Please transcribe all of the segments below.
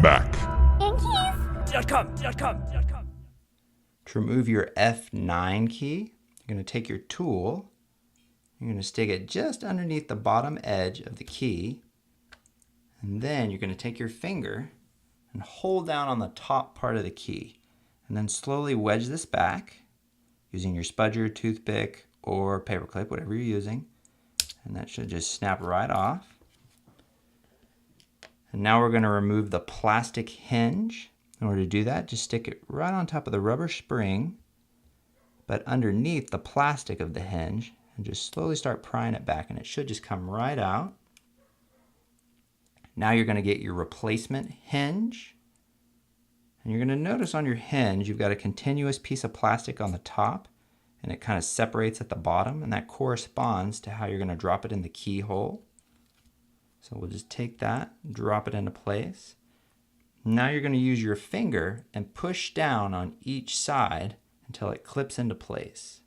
Back. To remove your F9 key, you're going to take your tool, you're going to stick it just underneath the bottom edge of the key, and then you're going to take your finger and hold down on the top part of the key, and then slowly wedge this back using your spudger, toothpick, or paper clip, whatever you're using, and that should just snap right off. And now we're going to remove the plastic hinge. In order to do that, just stick it right on top of the rubber spring, but underneath the plastic of the hinge, and just slowly start prying it back, and it should just come right out. Now you're going to get your replacement hinge, and you're going to notice on your hinge you've got a continuous piece of plastic on the top, and it kind of separates at the bottom, and that corresponds to how you're going to drop it in the keyhole. So we'll just take that, drop it into place. Now you're going to use your finger and push down on each side until it clips into place.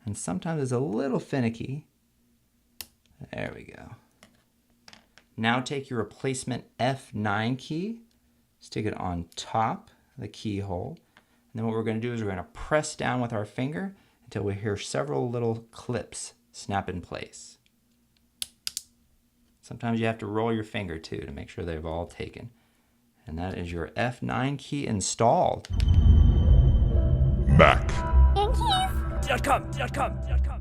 And sometimes it's a little finicky. There we go. Now take your replacement F9 key, stick it on top of the keyhole, and then what we're going to do is we're going to press down with our finger until we hear several little clips snap in place. Sometimes you have to roll your finger too to make sure they've all taken. And that is your F9 key installed. Back. Keys.com.